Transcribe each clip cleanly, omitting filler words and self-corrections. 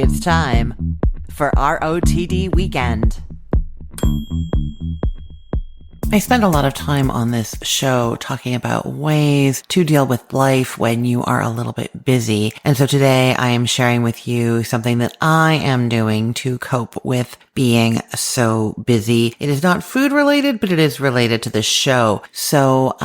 It's time for ROTD Weekend. I spend a lot of time on this show talking about ways to deal with life when you are a little bit busy. And so today I am sharing with you something that I am doing to cope with being so busy. It is not food related, but it is related to the show. So,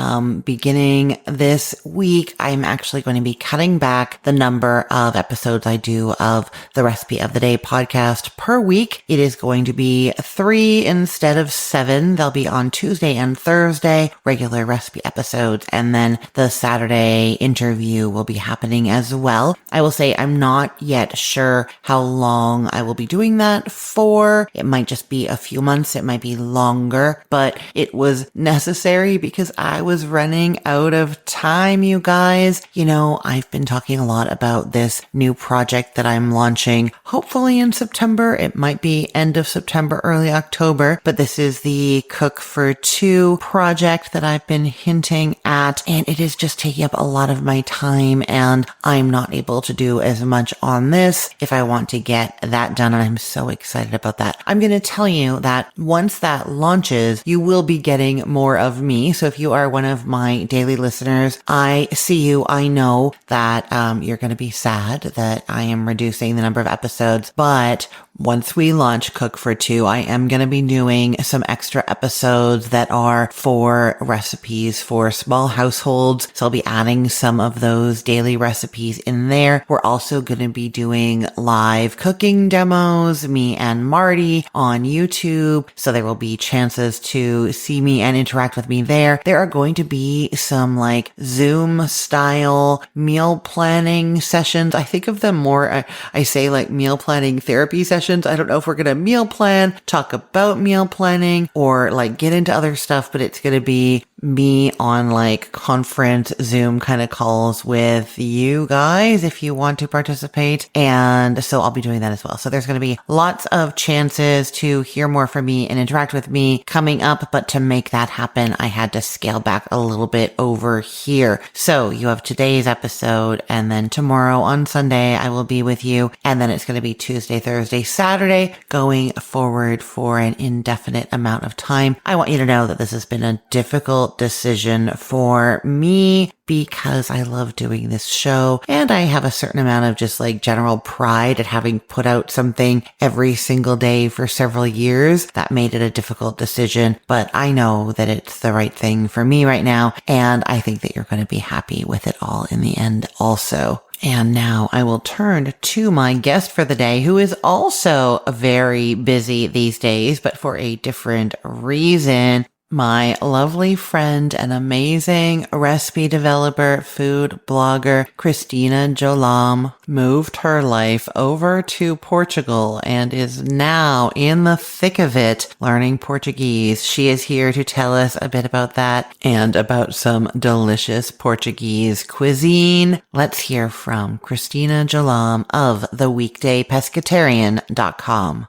beginning this week, I'm actually going to be cutting back the number of episodes I do of the Recipe of the Day podcast per week. It is going to be 3 instead of 7. They'll be on Tuesday and Thursday, regular recipe episodes. And then the Saturday interview will be happening as well. I will say I'm not yet sure how long I will be doing that for. It might just be a few months. It might be longer, but it was necessary because I was running out of time, you guys. You know, I've been talking a lot about this new project that I'm launching, hopefully in September. It might be end of September, early October, but this is the Cook for Two project that I've been hinting at, and it is just taking up a lot of my time, and I'm not able to do as much on this if I want to get that done, and I'm so excited about that. I'm going to tell you that once that launches, you will be getting more of me. So if you are one of my daily listeners, I see you. I know that you're going to be sad that I am reducing the number of episodes, but once we launch Cook for Two, I am going to be doing some extra episodes that are for recipes for small households. So I'll be adding some of those daily recipes in there. We're also going to be doing live cooking demos, me and Marty on YouTube. So there will be chances to see me and interact with me there. There are going to be some like Zoom style meal planning sessions. I think of them more, I say like meal planning therapy sessions. I don't know if we're going to meal plan, talk about meal planning, or like get into other stuff, but it's going to be me on like conference Zoom kind of calls with you guys if you want to participate. And so I'll be doing that as well. So there's going to be lots of chances to hear more from me and interact with me coming up. But to make that happen, I had to scale back a little bit over here. So you have today's episode, and then tomorrow on Sunday, I will be with you. And then it's going to be Tuesday, Thursday, Saturday going forward for an indefinite amount of time. I want you to know that this has been a difficult decision for me because I love doing this show, and I have a certain amount of just like general pride at having put out something every single day for several years. That made it a difficult decision, but I know that it's the right thing for me right now, and I think that you're going to be happy with it all in the end also. And now I will turn to my guest for the day, who is also very busy these days, but for a different reason. My lovely friend and amazing recipe developer, food blogger, Christina Jolam, moved her life over to Portugal and is now in the thick of it learning Portuguese. She is here to tell us a bit about that and about some delicious Portuguese cuisine. Let's hear from Christina Jolam of theweekdaypescatarian.com.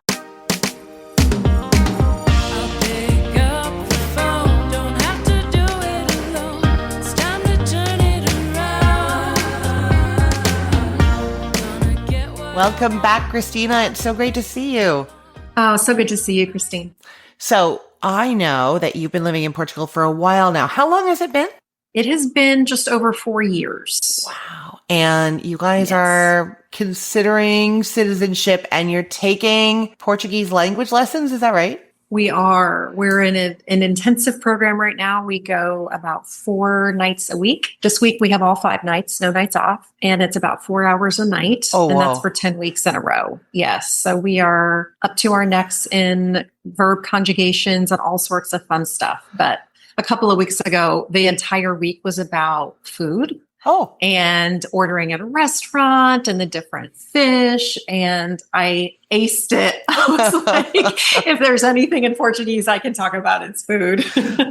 Welcome back, Christina. It's so great to see you. Oh, so good to see you, Christine. So I know that you've been living in Portugal for a while now. How long has it been? It has been just over 4 years. Wow. And you guys are considering citizenship and you're taking Portuguese language lessons. Is that right? We are. We're in an intensive program right now. We go about 4 nights a week. This week we have all 5 nights, no nights off. And it's about 4 hours a night. Oh, and wow. that's for 10 weeks in a row. Yes. So we are up to our necks in verb conjugations and all sorts of fun stuff. But a couple of weeks ago, the entire week was about food. Oh. And ordering at a restaurant and the different fish. And I aced it. I was like, if there's anything in Portuguese I can talk about, it's food.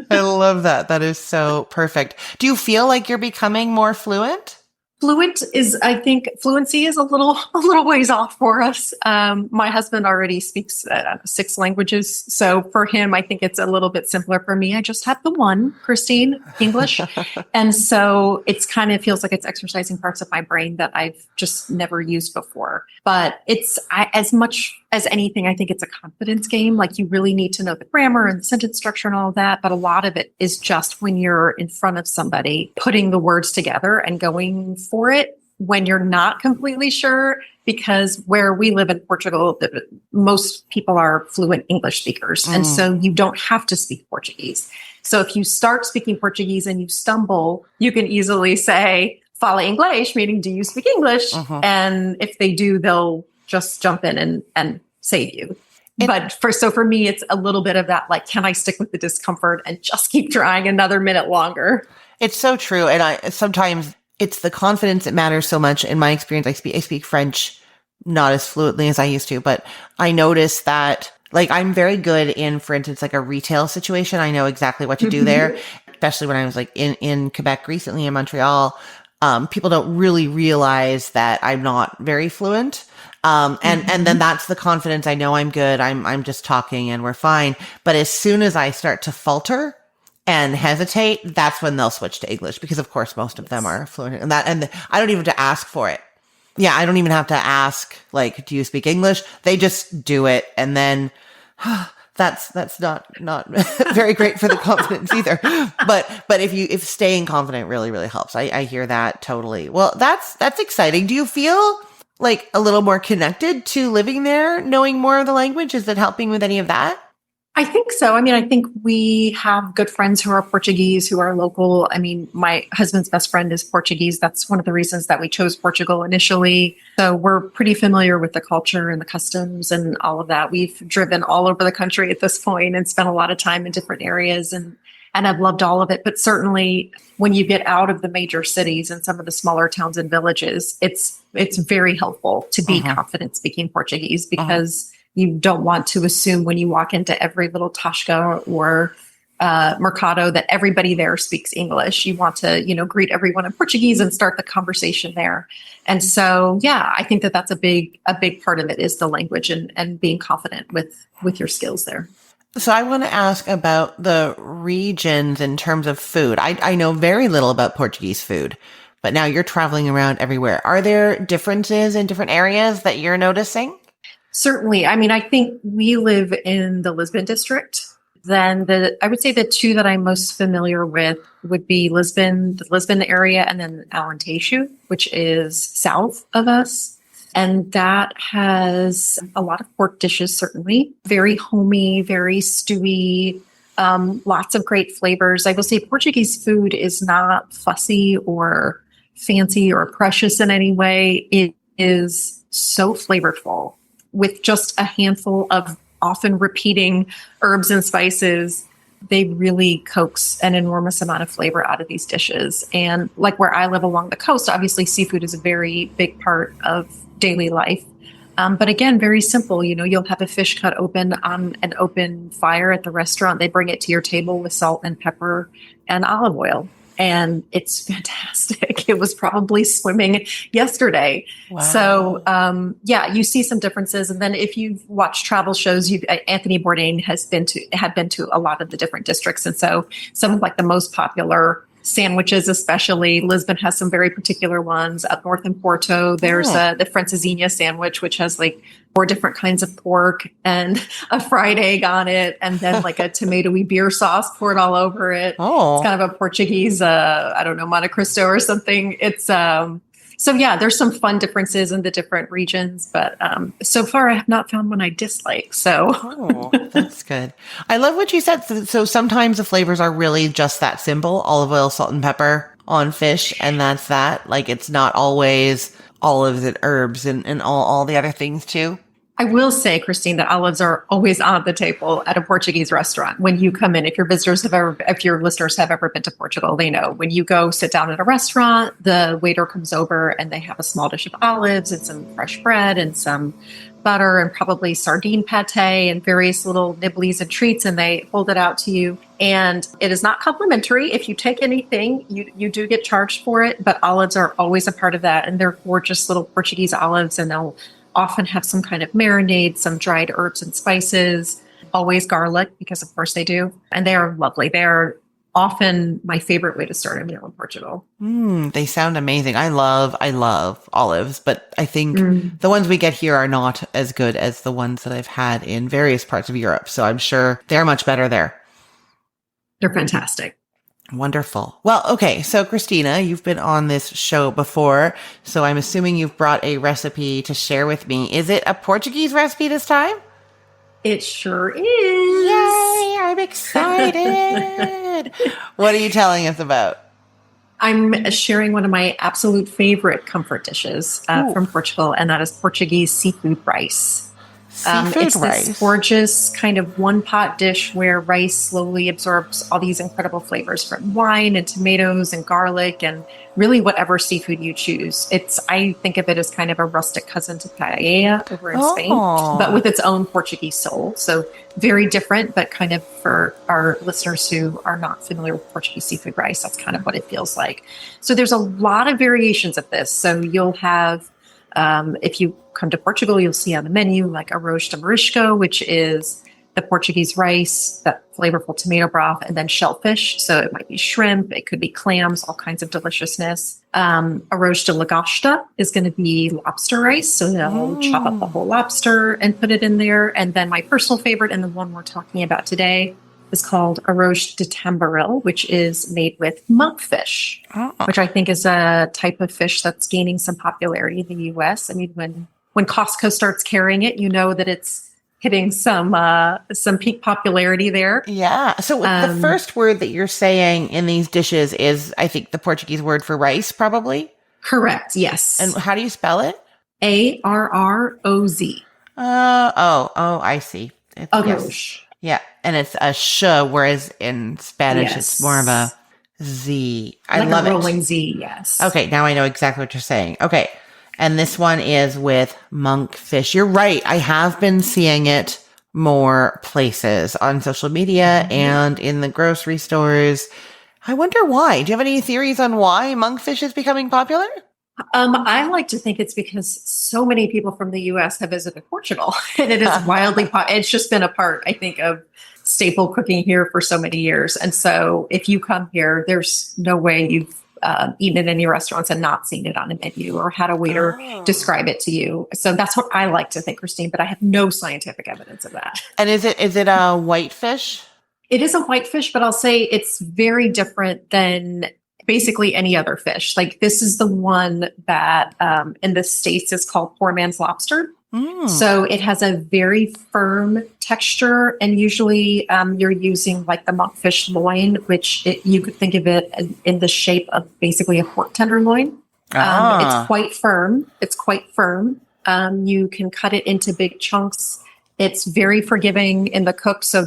I love that. That is so perfect. Do you feel like you're becoming more fluent? Fluent is, I think, fluency is a little ways off for us. My husband already speaks 6 languages, so for him, I think it's a little bit simpler. For me, I just have the one, Christine, English, and so it's kind of feels like it's exercising parts of my brain that I've just never used before. But as much as anything, I think it's a confidence game. Like you really need to know the grammar and the sentence structure and all of that. But a lot of it is just when you're in front of somebody, putting the words together and going for it when you're not completely sure. Because where we live in Portugal, most people are fluent English speakers. And so you don't have to speak Portuguese. So if you start speaking Portuguese and you stumble, you can easily say, fala English, meaning do you speak English? And if they do, they'll just jump in and save you. But for me, it's a little bit of that, like, can I stick with the discomfort and just keep trying another minute longer? It's so true. And sometimes it's the confidence that matters so much. In my experience, I speak French, not as fluently as I used to, but I notice that like I'm very good in, for instance, like a retail situation. I know exactly what to do there, especially when I was like in Quebec recently, in Montreal. People don't really realize that I'm not very fluent. And then that's the confidence. I know I'm good. I'm just talking and we're fine. But as soon as I start to falter and hesitate, that's when they'll switch to English, because of course most of them are fluent in that. And I don't even have to ask for it. Yeah. I don't even have to ask, like, do you speak English? They just do it. And then that's not very great for the confidence either. But if staying confident really, really helps. I hear that totally. Well, that's exciting. Do you feel like a little more connected to living there, knowing more of the language? Is it helping with any of that? I think so. I mean, I think we have good friends who are Portuguese, who are local. I mean, my husband's best friend is Portuguese. That's one of the reasons that we chose Portugal initially. So we're pretty familiar with the culture and the customs and all of that. We've driven all over the country at this point and spent a lot of time in different areas, and I've loved all of it. But certainly when you get out of the major cities and some of the smaller towns and villages, it's very helpful to be confident speaking Portuguese, because you don't want to assume when you walk into every little Tasca or Mercado that everybody there speaks English. You want to, greet everyone in Portuguese and start the conversation there. And so, yeah, I think that that's a big part of it, is the language and being confident with your skills there. So I want to ask about the regions in terms of food. I know very little about Portuguese food, but now you're traveling around everywhere. Are there differences in different areas that you're noticing? Certainly. I mean, I think we live in the Lisbon district. Then I would say the two that I'm most familiar with would be Lisbon, the Lisbon area, and then Alentejo, which is south of us. And that has a lot of pork dishes, certainly. Very homey, very stewy, lots of great flavors. I will say Portuguese food is not fussy or fancy or precious in any way. It is so flavorful, with just a handful of often repeating herbs and spices. They really coax an enormous amount of flavor out of these dishes. And like where I live along the coast, obviously seafood is a very big part of daily life. But again, very simple. You'll have a fish cut open on an open fire at the restaurant. They bring it to your table with salt and pepper and olive oil. And it's fantastic. It was probably swimming yesterday. Wow. So, you see some differences. And then if you've watched travel shows, Anthony Bourdain had been to a lot of the different districts. And so some of like the most popular sandwiches, especially Lisbon has some very particular ones. Up north in Porto, there's the francesinha sandwich, which has like 4 different kinds of pork and a fried egg on it, and then like a tomatoey beer sauce poured all over it. Oh, it's kind of a Portuguese, Monte Cristo or something. It's there's some fun differences in the different regions, but so far I have not found one I dislike. So that's good. I love what you said. So sometimes the flavors are really just that simple: olive oil, salt, and pepper on fish, and that's that. Like it's not always olives and herbs and all the other things too. I will say, Christine, that olives are always on the table at a Portuguese restaurant. When you come in, if your listeners have ever been to Portugal, they know when you go sit down at a restaurant, the waiter comes over and they have a small dish of olives and some fresh bread and some butter and probably sardine pate and various little nibblies and treats, and they hold it out to you. And it is not complimentary. If you take anything, you do get charged for it, but olives are always a part of that. And they're gorgeous little Portuguese olives, and they'll often have some kind of marinade, some dried herbs and spices, always garlic, because of course they do. And they are lovely. They're often my favorite way to start a meal in Portugal. They sound amazing. I love olives, but I think the ones we get here are not as good as the ones that I've had in various parts of Europe. So I'm sure they're much better there. They're fantastic. Wonderful. Well, okay. So Christina, you've been on this show before, so I'm assuming you've brought a recipe to share with me. Is it a Portuguese recipe this time? It sure is. Yay! I'm excited. What are you telling us about? I'm sharing one of my absolute favorite comfort dishes from Portugal, and that is Portuguese seafood rice. It's this gorgeous kind of one-pot dish where rice slowly absorbs all these incredible flavors from wine and tomatoes and garlic and really whatever seafood you choose. I think of it as kind of a rustic cousin to paella over in Spain, but with its own Portuguese soul. So very different, but kind of for our listeners who are not familiar with Portuguese seafood rice, that's kind of what it feels like. So there's a lot of variations of this. So you'll have if you come to Portugal, you'll see on the menu like arroz de marisco, which is the Portuguese rice, that flavorful tomato broth, and then shellfish. So it might be shrimp, it could be clams, all kinds of deliciousness. Arroz de lagosta is going to be lobster rice. So they'll chop up the whole lobster and put it in there. And then my personal favorite, and the one we're talking about today, is called arroz de tamboril, which is made with monkfish, which I think is a type of fish that's gaining some popularity in the U.S. I mean, when Costco starts carrying it, you know that it's hitting some peak popularity there. Yeah. So the first word that you're saying in these dishes is, I think, the Portuguese word for rice, probably? Correct. Yes. And how do you spell it? Arroz. I see. Arroz. Yeah, and it's a sh, whereas in Spanish it's more of a Z. I like love a rolling it. Z, yes. Okay, now I know exactly what you're saying. Okay, and this one is with monkfish. You're right. I have been seeing it more places on social media and in the grocery stores. I wonder why. Do you have any theories on why monkfish is becoming popular? I like to think it's because so many people from the U.S. have visited Portugal, and it is wildly popular. It's just been a part, I think, of staple cooking here for so many years. And so if you come here, there's no way you've eaten in any restaurants and not seen it on a menu or had a waiter describe it to you. So that's what I like to think, Christine, but I have no scientific evidence of that. And is it a white fish? It is a white fish, but I'll say it's very different than basically any other fish. Like this is the one that in the States is called poor man's lobster. So it has a very firm texture, and usually you're using like the monkfish loin, which you could think of it in the shape of basically a pork tenderloin. It's quite firm. You can cut it into big chunks. It's very forgiving in the cook. So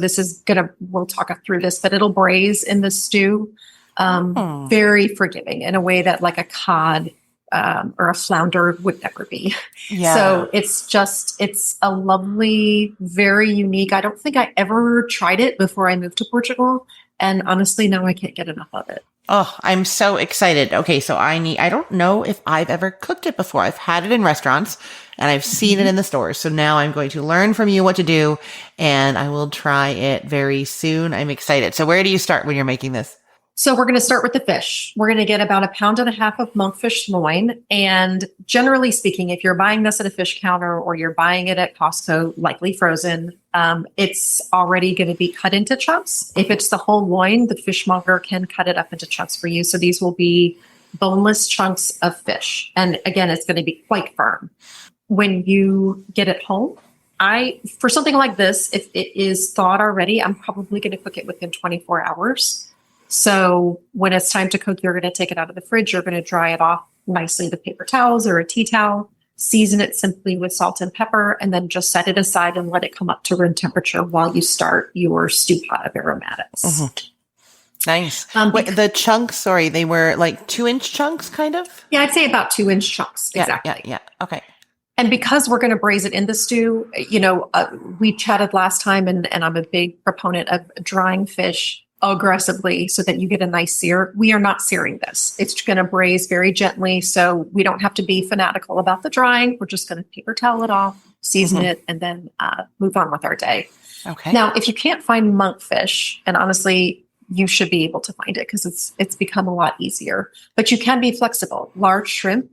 we'll talk through this, but it'll braise in the stew. Very forgiving in a way that like a cod or a flounder would never be. Yeah. So it's a lovely, very unique. I don't think I ever tried it before I moved to Portugal. And honestly, now I can't get enough of it. Oh, I'm so excited. Okay. So I don't know if I've ever cooked it before. I've had it in restaurants and I've seen it in the stores. So now I'm going to learn from you what to do, and I will try it very soon. I'm excited. So where do you start when you're making this? So we're going to start with the fish. We're going to get about 1.5 pounds of monkfish loin. And generally speaking, if you're buying this at a fish counter or you're buying it at Costco, likely frozen, it's already going to be cut into chunks. If it's the whole loin, the fishmonger can cut it up into chunks for you. So these will be boneless chunks of fish. And again, it's going to be quite firm. When you get it home, for something like this, if it is thawed already, I'm probably going to cook it within 24 hours. So when it's time to cook, you're going to take it out of the fridge. You're going to dry it off nicely with paper towels or a tea towel, season it simply with salt and pepper, and then just set it aside and let it come up to room temperature while you start your stew pot of aromatics. Mm-hmm. Nice. The chunks, they were like 2-inch chunks kind of? Yeah, I'd say about 2-inch chunks. Exactly. Yeah. Okay. And because we're going to braise it in the stew, we chatted last time, and I'm a big proponent of drying fish aggressively so that you get a nice sear. We are not searing this. It's going to braise very gently, so we don't have to be fanatical about the drying. We're just going to paper towel it off, season it, and then move on with our day. Okay. Now, if you can't find monkfish, and honestly, you should be able to find it because it's become a lot easier, but you can be flexible. Large shrimp,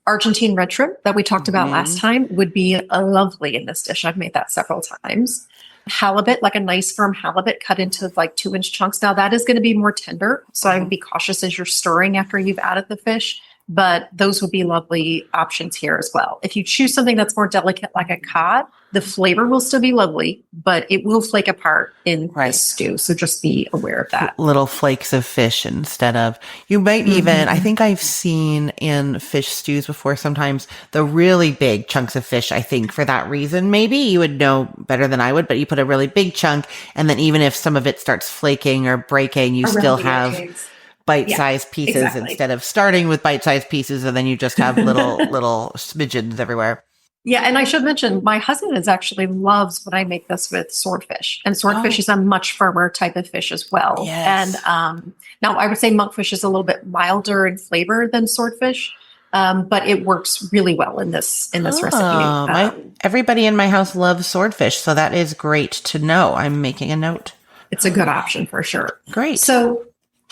Argentine red shrimp that we talked about last time would be lovely in this dish. I've made that several times. Halibut, like a nice firm halibut cut into like 2-inch chunks. Now that is going to be more tender. So I would be cautious as you're stirring after you've added the fish, but those would be lovely options here as well. If you choose something that's more delicate, like a cod, the flavor will still be lovely, but it will flake apart in the stew. So just be aware of that. Little flakes of fish instead of, you might even, I think I've seen in fish stews before, sometimes the really big chunks of fish, I think for that reason, maybe you would know better than I would, but you put a really big chunk, and then even if some of it starts flaking or breaking, you still have bite-sized pieces instead of starting with bite-sized pieces, and then you just have little smidgens everywhere. Yeah, and I should mention, my husband actually loves when I make this with swordfish. And swordfish is a much firmer type of fish as well. Yes. And now I would say monkfish is a little bit milder in flavor than swordfish, but it works really well in this recipe. Everybody in my house loves swordfish, so that is great to know. I'm making a note. It's a good option for sure. Great. So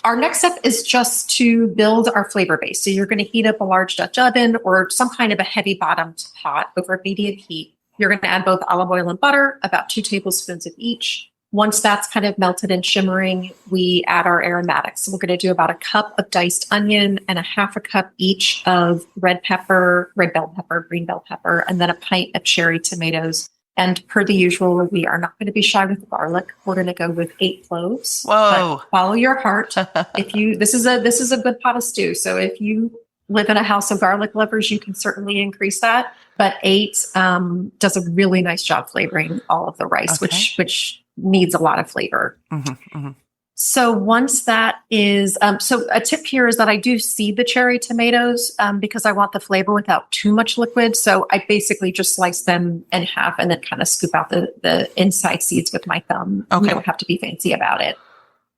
our next step is just to build our flavor base. So you're going to heat up a large Dutch oven or some kind of a heavy bottomed pot over medium heat. You're going to add both olive oil and butter, about 2 tablespoons of each. Once that's kind of melted and shimmering, we add our aromatics. So we're going to do about a cup of diced onion and a half a cup each of red bell pepper, green bell pepper, and then a pint of cherry tomatoes. And per the usual, we are not going to be shy with the garlic. We're going to go with 8 cloves. Whoa! But follow your heart. This is a good pot of stew. So if you live in a house of garlic lovers, you can certainly increase that. But 8 does a really nice job flavoring all of the rice, which needs a lot of flavor. So once that is, so a tip here is that I do seed the cherry tomatoes because I want the flavor without too much liquid. So I basically just slice them in half and then kind of scoop out the inside seeds with my thumb. You don't have to be fancy about it.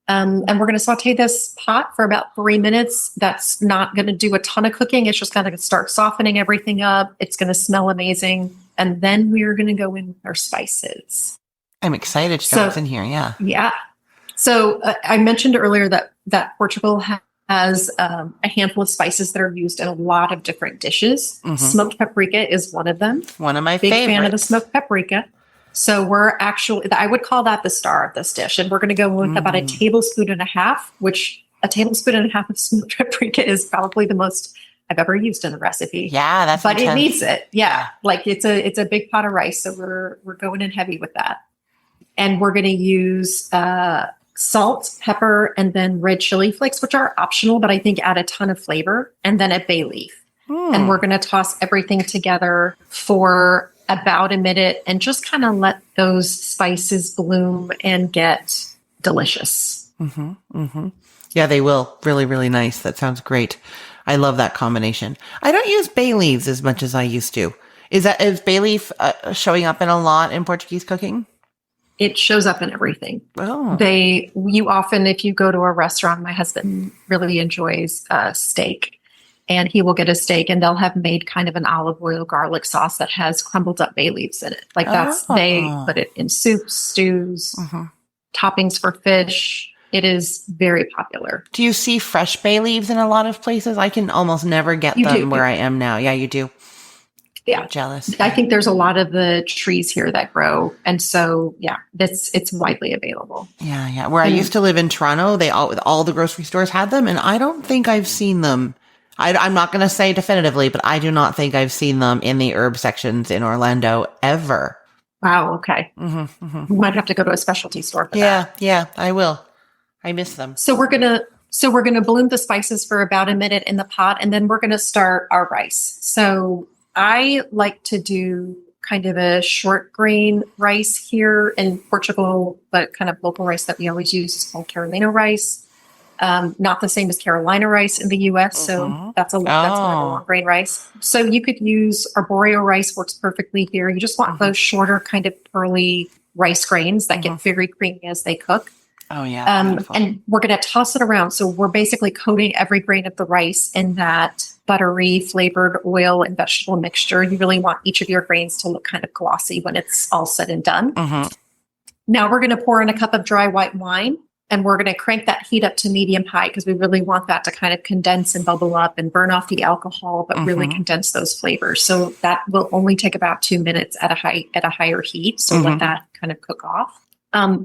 And we're going to saute this pot for about 3 minutes. That's not going to do a ton of cooking. It's just going to start softening everything up. It's going to smell amazing. And then we're going to go in with our spices. I'm excited to know what's in here. Yeah. Yeah. So I mentioned earlier that Portugal has a handful of spices that are used in a lot of different dishes. Smoked paprika is one of them. One of my Big favorites. fan of the smoked paprika. So I would call that the star of this dish. And we're going to go with about a tablespoon and a half, which a tablespoon and a half of smoked paprika is probably the most I've ever used in a recipe. Yeah, that's but intense. It needs it. Yeah, like it's a big pot of rice, so we're going in heavy with that. And we're going to use salt, pepper, and then red chili flakes, which are optional, but I think add a ton of flavor, and then a bay leaf. And we're going to toss everything together for about a minute and just kind of let those spices bloom and get delicious. Yeah, they will. Really, really nice. That sounds great. I love that combination. I don't use bay leaves as much as I used to. Is bay leaf showing up in a lot in Portuguese cooking? It shows up in everything. Oh. You often, if you go to a restaurant, my husband really enjoys steak, and he will get a steak and they'll have made kind of an olive oil garlic sauce that has crumbled up bay leaves in it. Like they put it in soups, stews, toppings for fish. It is very popular. Do you see fresh bay leaves in a lot of places? I can almost never get them where I am now. Yeah, you do. Yeah. I'm jealous. I think there's a lot of the trees here that grow. And so, yeah, it's widely available. Yeah. Where I used to live in Toronto, all the grocery stores had them. And I don't think I've seen them. I'm not going to say definitively, but I do not think I've seen them in the herb sections in Orlando ever. Wow. Okay. We might have to go to a specialty store for that. Yeah, I will. I miss them. So we're going to bloom the spices for about a minute in the pot, and then we're going to start our rice. So I like to do kind of a short grain rice here in Portugal, but kind of local rice that we always use is called Carolina rice. Not the same as Carolina rice in the US. So that's more of a long grain rice. So you could use arborio rice, works perfectly here. You just want those shorter kind of pearly rice grains that get very creamy as they cook. Oh, yeah. And we're going to toss it around. So we're basically coating every grain of the rice in that buttery flavored oil and vegetable mixture. You really want each of your grains to look kind of glossy when it's all said and done. Now we're going to pour in a cup of dry white wine, and we're going to crank that heat up to medium high because we really want that to kind of condense and bubble up and burn off the alcohol, but really condense those flavors. So that will only take about 2 minutes at a higher heat. So let that kind of cook off.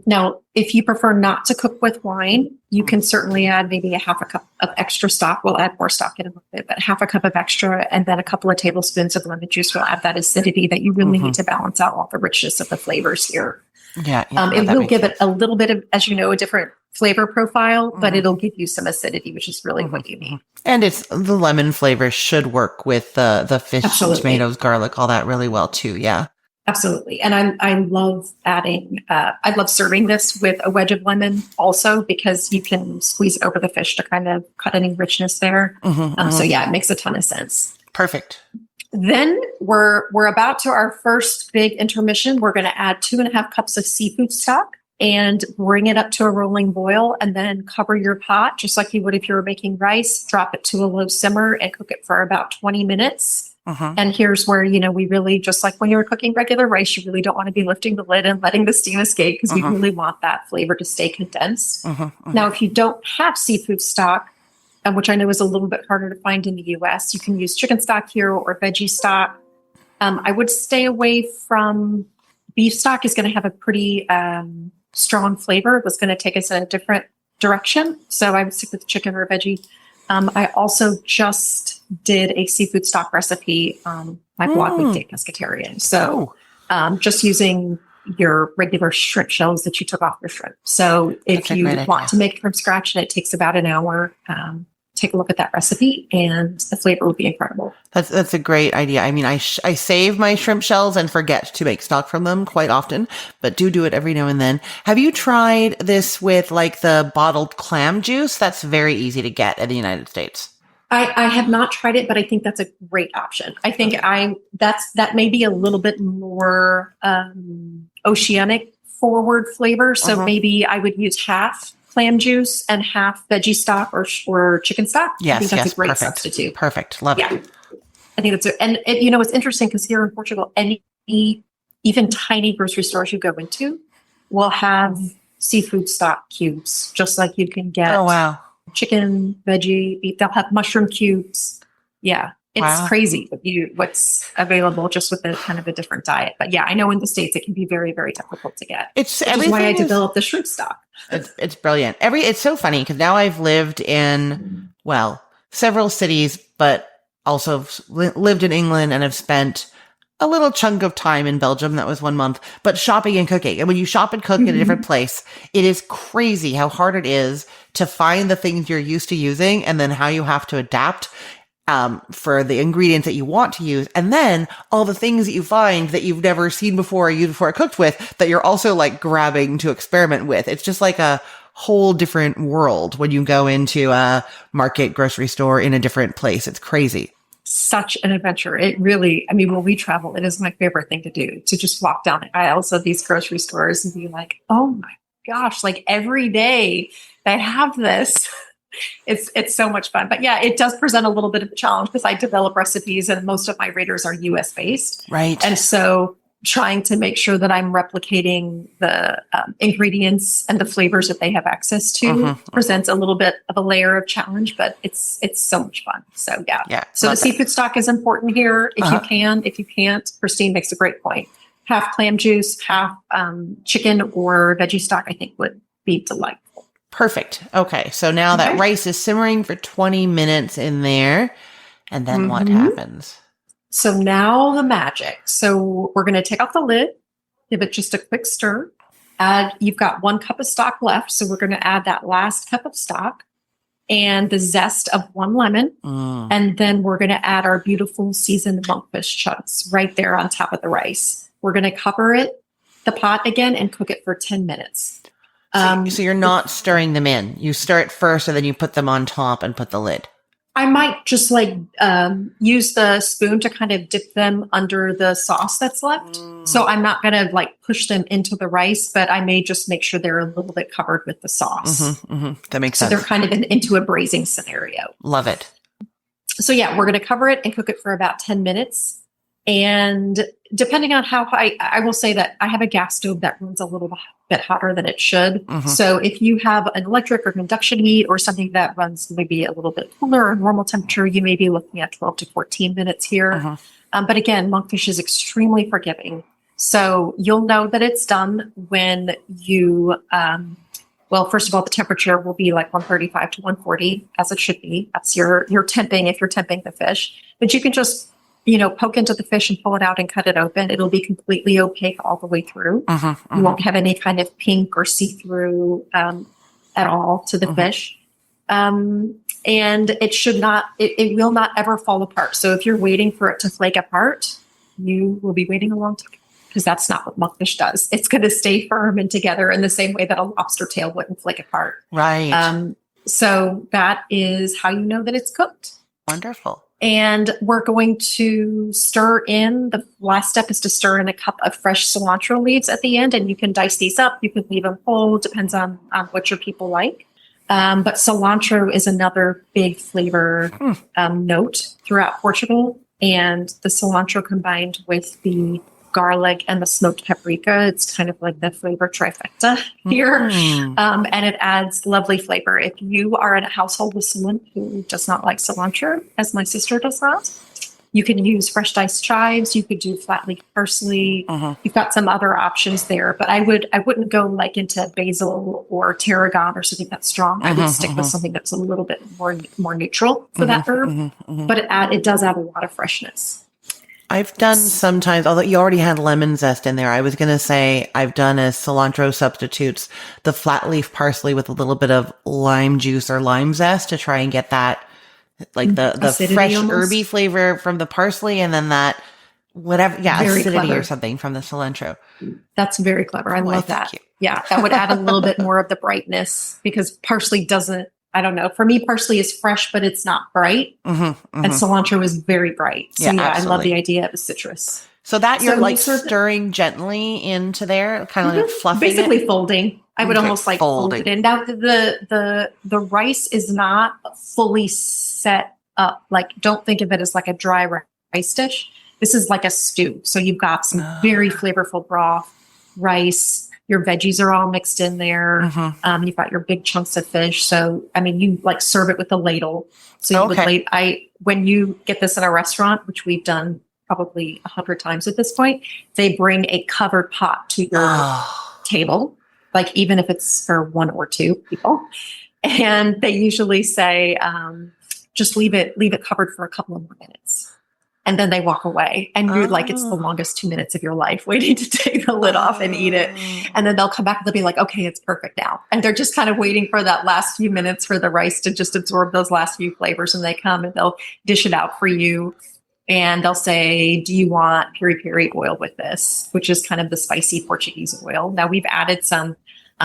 Now, if you prefer not to cook with wine, you can certainly add maybe a half a cup of extra stock. We'll add more stock in a little bit, but half a cup of extra, and then a couple of tablespoons of lemon juice will add that acidity that you really need to balance out all the richness of the flavors here. Yeah, it will give it a little bit of, as you know, a different flavor profile, but it'll give you some acidity, which is really what you need. And it's the lemon flavor should work with the fish, tomatoes, garlic, all that really well too. Yeah. Absolutely. And I love I love serving this with a wedge of lemon also because you can squeeze it over the fish to kind of cut any richness there. So yeah, it makes a ton of sense. Perfect. Then we're about to our first big intermission. We're going to add 2.5 cups of seafood stock and bring it up to a rolling boil, and then cover your pot just like you would if you were making rice. Drop it to a low simmer and cook it for about 20 minutes. And here's where, we really, just like when you're cooking regular rice, you really don't want to be lifting the lid and letting the steam escape because you really want that flavor to stay condensed. Now, if you don't have seafood stock, which I know is a little bit harder to find in the US, you can use chicken stock here or veggie stock. I would stay away from beef stock. Is going to have a pretty strong flavor. It's going to take us in a different direction. So I would stick with chicken or veggie. I also just did a seafood stock recipe on my blog, Weekday Pescatarian. So just using your regular shrimp shells that you took off your shrimp. So if you want to make it from scratch and it takes about an hour, take a look at that recipe and the flavor will be incredible. That's a great idea. I mean, I save my shrimp shells and forget to make stock from them quite often, but do it every now and then. Have you tried this with like the bottled clam juice? That's very easy to get in the United States. I have not tried it, but I think that's a great option. I think that may be a little bit more oceanic forward flavor. So maybe I would use half clam juice and half veggie stock or chicken stock. Yes, I think that's a great substitute. Perfect. Love it. I think that's it's interesting because here in Portugal, any even tiny grocery stores you go into will have seafood stock cubes, just like you can get. Oh, wow. Chicken, veggie, beef. They'll have mushroom cubes. Yeah. It's crazy what's available just with a kind of a different diet. But yeah, I know in the States it can be very, very difficult to get. Which is why I developed the shrimp stock. It's brilliant. It's so funny because now I've lived in, several cities, but also lived in England and have spent a little chunk of time in Belgium. That was 1 month, but shopping and cooking. And when you shop and cook in a different place, it is crazy how hard it is to find the things you're used to using and then how you have to adapt for the ingredients that you want to use. And then all the things that you find that you've never seen before or used before or cooked with that you're also like grabbing to experiment with. It's just like a whole different world when you go into a market, grocery store in a different place. It's crazy. Such an adventure. It really, when we travel, it is my favorite thing to do, to just walk down the aisles of these grocery stores and be like, oh my gosh, like every day they have this. It's so much fun. But yeah, it does present a little bit of a challenge because I develop recipes and most of my readers are US based. Right. And so trying to make sure that I'm replicating the ingredients and the flavors that they have access to presents a little bit of a layer of challenge, but it's so much fun. So yeah. So the seafood stock is important here. If you can, if you can't, Christine makes a great point. Half clam juice, half chicken or veggie stock, I think would be delightful. Perfect. Okay. So now that rice is simmering for 20 minutes in there, and then what happens? So now the magic. So we're going to take off the lid, give it just a quick stir. You've got 1 cup of stock left. So we're going to add that last cup of stock and the zest of 1 lemon. And then we're going to add our beautiful seasoned monkfish chunks right there on top of the rice. We're going to cover the pot again and cook it for 10 minutes. So you're not stirring them in. You stir it first and then you put them on top and put the lid. I might just use the spoon to kind of dip them under the sauce that's left. So I'm not going to push them into the rice, but I may just make sure they're a little bit covered with the sauce. That makes sense. So they're kind of into a braising scenario. Love it. So yeah, we're going to cover it and cook it for about 10 minutes. And depending on how high, I will say that I have a gas stove that runs a little bit hotter than it should. So if you have an electric or induction heat or something that runs maybe a little bit cooler or normal temperature, you may be looking at 12 to 14 minutes here. But again, Monkfish is extremely forgiving. So you'll know that it's done when you, well, first of all, the temperature will be 135 to 140, as it should be. That's your temping if you're temping the fish. But you can just poke into the fish and pull it out and cut it open. It'll be completely opaque all the way through. You won't have any kind of pink or see-through at all to the fish. And it should not, it will not ever fall apart. So if you're waiting for it to flake apart, you will be waiting a long time, because that's not what monkfish does. It's going to stay firm and together in the same way that a lobster tail wouldn't flake apart. Right. So that is how you know that it's cooked. Wonderful. And we're going to stir in, the last step is to stir in a cup of fresh cilantro leaves at the end. And you can dice these up. You can leave them whole, depends on what your people like. But cilantro is another big flavor note throughout Portugal. And the cilantro combined with the garlic and the smoked paprika, it's kind of like the flavor trifecta here. And it adds lovely flavor. If you are in a household with someone who does not like cilantro, as my sister does not, you can use fresh diced chives. You could do flat leaf parsley. You've got some other options there, but I wouldn't go into basil or tarragon or something that's strong. I would stick with something that's a little bit more neutral for that herb. But it does add a lot of freshness. I've done sometimes, although you already had lemon zest in there, I was going to say I've done as cilantro substitutes the flat leaf parsley with a little bit of lime juice or lime zest to try and get that, the fresh almost herby flavor from the parsley, and then that very acidity clever. Or something from the cilantro. That's very clever. I love that. Yeah, that would add a little bit more of the brightness, because parsley doesn't, I don't know. For me, parsley is fresh, but it's not bright. And cilantro is very bright. So I love the idea of a citrus. So that you're stirring gently into there, kind of fluffing basically it? Folding. I would almost fold it in. Now the rice is not fully set up. Don't think of it as a dry rice dish. This is like a stew. So you've got some very flavorful broth, rice. Your veggies are all mixed in there. You've got your big chunks of fish. So, you serve it with a ladle. So when you get this in a restaurant, which we've done probably 100 times at this point, they bring a covered pot to your table, even if it's for one or two people. And they usually say, just leave it covered for a couple of more minutes. And then they walk away, and you're it's the longest 2 minutes of your life waiting to take the lid off and eat it. And then they'll come back and they'll be like, okay, it's perfect now. And they're just kind of waiting for that last few minutes for the rice to just absorb those last few flavors. And they come and they'll dish it out for you. And they'll say, do you want peri-peri oil with this? Which is kind of the spicy Portuguese oil. Now we've added some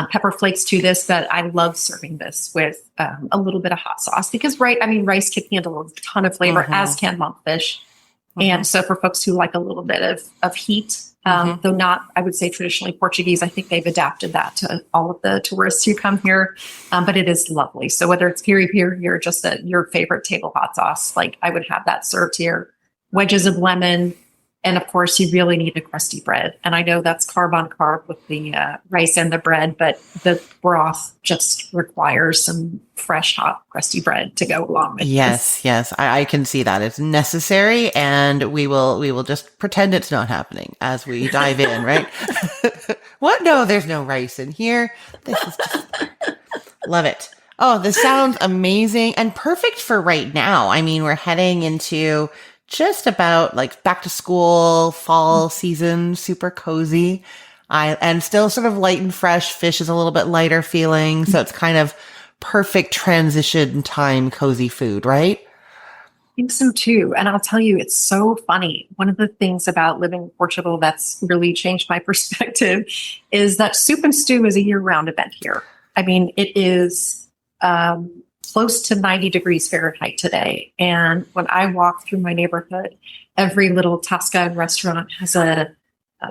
pepper flakes to this, but I love serving this with a little bit of hot sauce, because rice can handle a ton of flavor, as can monkfish. And so for folks who like a little bit of heat, though not, I would say traditionally Portuguese, I think they've adapted that to all of the tourists who come here. But it is lovely. So whether it's peri-peri or just your favorite table hot sauce, I would have that served here. Wedges of lemon. And of course, you really need a crusty bread. And I know that's carb on carb with the rice and the bread, but the broth just requires some fresh, hot, crusty bread to go along with this. Yes. I can see that. It's necessary, and we will just pretend it's not happening as we dive in, right? What? No, there's no rice in here. This is just love it. Oh, this sounds amazing and perfect for right now. We're heading into just about back to school, fall season, super cozy. And still sort of light and fresh. Fish is a little bit lighter feeling. So it's kind of perfect transition time, cozy food, right? think so too. And I'll tell you, it's so funny. One of the things about living in Portugal that's really changed my perspective is that soup and stew is a year-round event here. I mean, it is close to 90 degrees Fahrenheit today. And when I walk through my neighborhood, every little Tasca and restaurant has a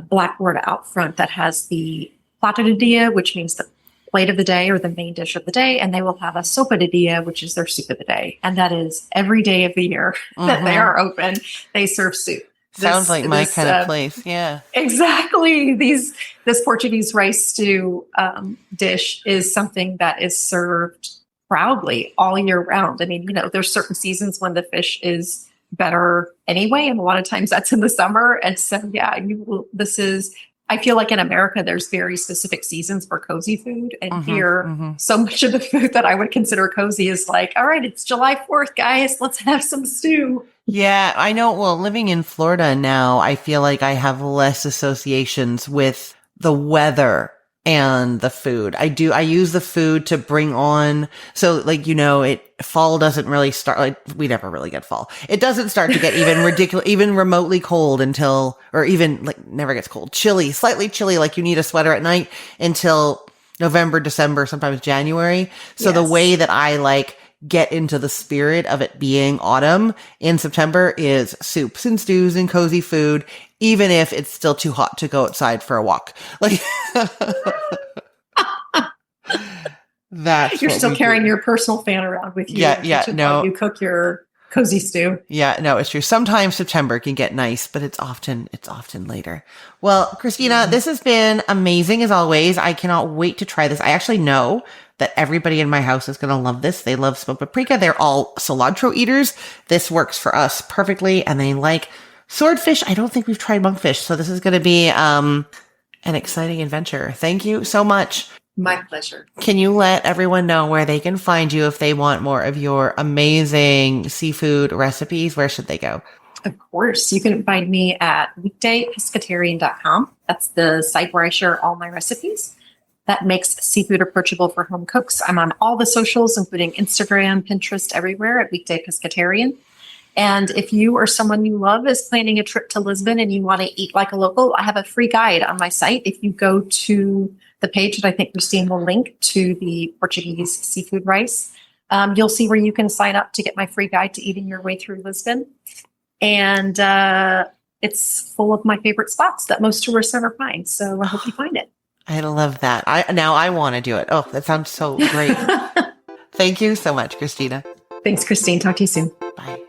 blackboard out front that has the plato de dia, which means the plate of the day or the main dish of the day, and they will have a sopa de dia, which is their soup of the day. And that is every day of the year that they are open, they serve soup. Sounds like my kind of place. Yeah, exactly. This Portuguese rice stew dish is something that is served proudly all year round. I mean, there's certain seasons when the fish is better anyway, and a lot of times that's in the summer. And so, yeah, I feel like in America, there's very specific seasons for cozy food. And here, so much of the food that I would consider cozy is like, all right, it's July 4th, guys, let's have some stew. Yeah, I know. Well, living in Florida now, I feel like I have less associations with the weather and the food. I use the food to bring on. So like, fall doesn't really start, like we never really get fall. It doesn't start to get even ridiculous, even remotely cold or even like never gets cold, slightly chilly. Like you need a sweater at night until November, December, sometimes January. So the way that I get into the spirit of it being autumn in September is soups and stews and cozy food, even if it's still too hot to go outside for a walk. Like you're still carrying your personal fan around with you. No, you cook your cozy stew. Yeah, no, it's true. Sometimes September can get nice, but it's often later. Well, Christina, this has been amazing as always. I cannot wait to try this. I actually know that everybody in my house is going to love this. They love smoked paprika. They're all cilantro eaters. This works for us perfectly. And they like swordfish. I don't think we've tried monkfish. So this is going to be an exciting adventure. Thank you so much. My pleasure. Can you let everyone know where they can find you if they want more of your amazing seafood recipes? Where should they go? Of course. You can find me at weekdaypescatarian.com. That's the site where I share all my recipes. That makes seafood approachable for home cooks. I'm on all the socials, including Instagram, Pinterest, everywhere at Weekday Pescatarian. And if you or someone you love is planning a trip to Lisbon and you want to eat like a local, I have a free guide on my site. If you go to the page that I think Christine will link to the Portuguese seafood rice, you'll see where you can sign up to get my free guide to eating your way through Lisbon. And it's full of my favorite spots that most tourists never find. So I hope you find it. I love that. I want to do it. Oh, that sounds so great. Thank you so much, Christina. Thanks, Christine. Talk to you soon. Bye.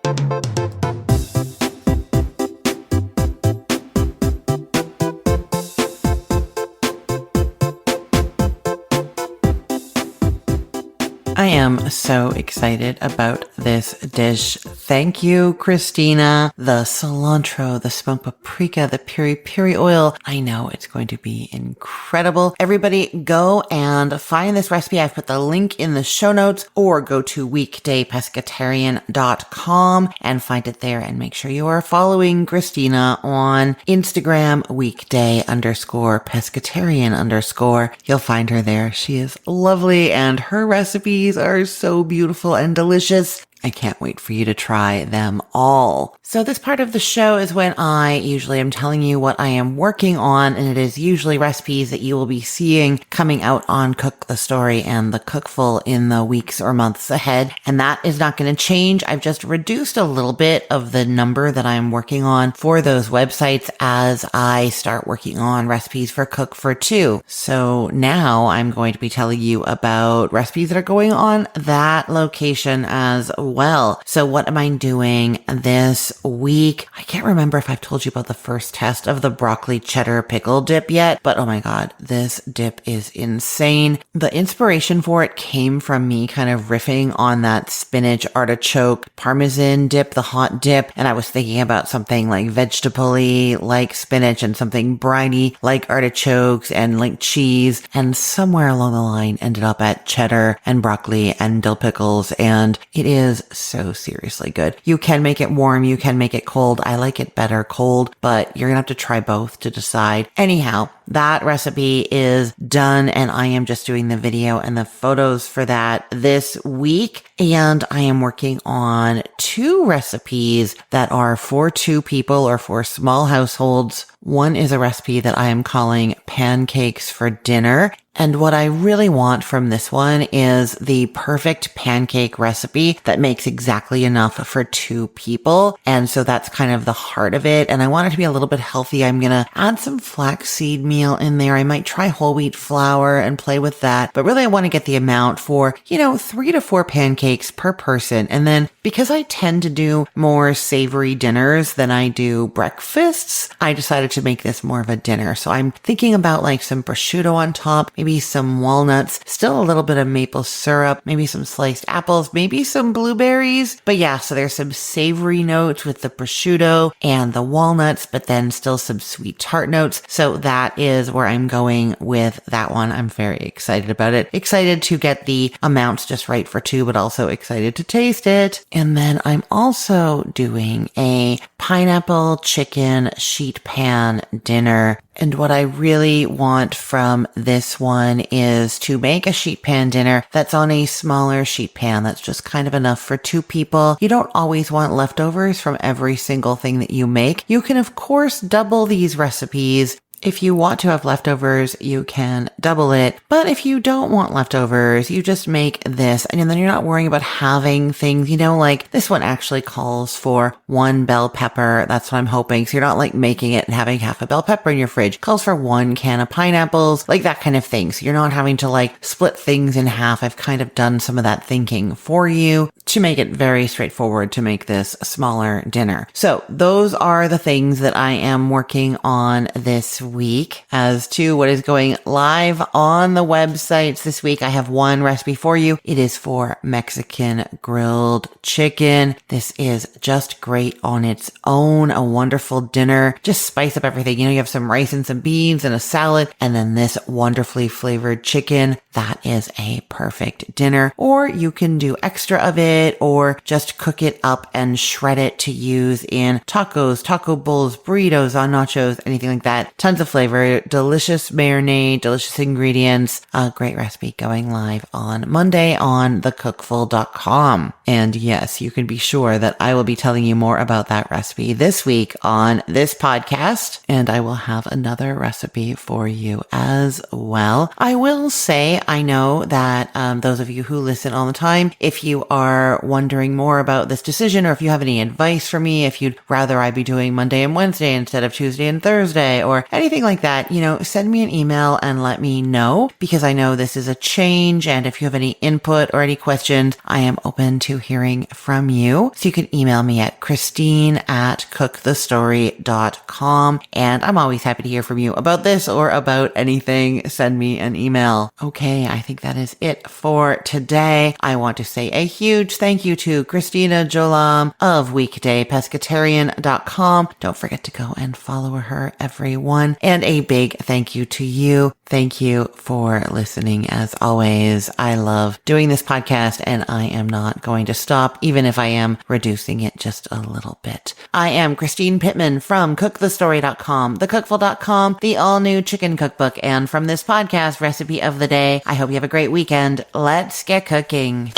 I am so excited about this dish. Thank you, Christina. The cilantro, the smoked paprika, the piri-piri oil. I know it's going to be incredible. Everybody go and find this recipe. I've put the link in the show notes, or go to weekdaypescatarian.com and find it there, and make sure you are following Christina on Instagram, weekday_pescatarian_. You'll find her there. She is lovely and her recipes are so beautiful and delicious. I can't wait for you to try them all. So this part of the show is when I usually am telling you what I am working on, and it is usually recipes that you will be seeing coming out on Cook the Story and the Cookful in the weeks or months ahead. And that is not going to change. I've just reduced a little bit of the number that I'm working on for those websites as I start working on recipes for Cook for Two. So now I'm going to be telling you about recipes that are going on that location as well. So what am I doing this week? I can't remember if I've told you about the first test of the broccoli cheddar pickle dip yet, but oh my God, this dip is insane. The inspiration for it came from me kind of riffing on that spinach artichoke parmesan dip, the hot dip. And I was thinking about something like vegetable-y like spinach and something briny like artichokes and like cheese. And somewhere along the line ended up at cheddar and broccoli and dill pickles. And it is so seriously good. You can make it warm. You can make it cold. I like it better cold, but you're going to have to try both to decide. Anyhow, that recipe is done, and I am just doing the video and the photos for that this week. And I am working on 2 recipes that are for 2 people or for small households. One is a recipe that I am calling pancakes for dinner. And what I really want from this one is the perfect pancake recipe that makes exactly enough for 2 people. And so that's kind of the heart of it. And I want it to be a little bit healthy. I'm going to add some flaxseed meal in there. I might try whole wheat flour and play with that. But really I want to get the amount for, 3 to 4 pancakes per person. And then because I tend to do more savory dinners than I do breakfasts, I decided to make this more of a dinner. So I'm thinking about like some prosciutto on top, maybe some walnuts, still a little bit of maple syrup, maybe some sliced apples, maybe some blueberries. But yeah, so there's some savory notes with the prosciutto and the walnuts, but then still some sweet tart notes. So that is where I'm going with that one. I'm very excited about it. Excited to get the amounts just right for 2, but also excited to taste it. And then I'm also doing a pineapple chicken sheet pan dinner. And what I really want from this one is to make a sheet pan dinner that's on a smaller sheet pan that's just kind of enough for 2 people. You don't always want leftovers from every single thing that you make. You can, of course, double these recipes. If you want to have leftovers, you can double it. But if you don't want leftovers, you just make this, and then you're not worrying about having things, like this one actually calls for 1 bell pepper. That's what I'm hoping. So you're not like making it and having half a bell pepper in your fridge. It calls for 1 can of pineapples, like that kind of thing. So you're not having to like split things in half. I've kind of done some of that thinking for you to make it very straightforward to make this a smaller dinner. So those are the things that I am working on this week. As to what is going live on the websites this week, I have one recipe for you. It is for Mexican grilled chicken. This is just great on its own, a wonderful dinner. Just spice up everything. You have some rice and some beans and a salad, and then this wonderfully flavored chicken. That is a perfect dinner. Or you can do extra of it, or just cook it up and shred it to use in tacos, taco bowls, burritos, on nachos, anything like that. Tons of flavor, delicious marinade, delicious ingredients. A great recipe going live on Monday on thecookful.com. And yes, you can be sure that I will be telling you more about that recipe this week on this podcast, and I will have another recipe for you as well. I will say, I know that those of you who listen all the time, if you are wondering more about this decision, or if you have any advice for me, if you'd rather I be doing Monday and Wednesday instead of Tuesday and Thursday, or anything like that, send me an email and let me know, because I know this is a change, and if you have any input or any questions, I am open to hearing from you. So you can email me at christine@cookthestory.com, and I'm always happy to hear from you about this or about anything. Send me an email. Okay, I think that is it for today. I want to say a huge thank you to Christina Jolam of weekdaypescatarian.com. Don't forget to go and follow her, everyone. And a big thank you to you. Thank you for listening. As always, I love doing this podcast, and I am not going to stop, even if I am reducing it just a little bit. I am Christine Pittman from cookthestory.com, thecookful.com, the all-new chicken cookbook, and from this podcast, Recipe of the Day. I hope you have a great weekend. Let's get cooking.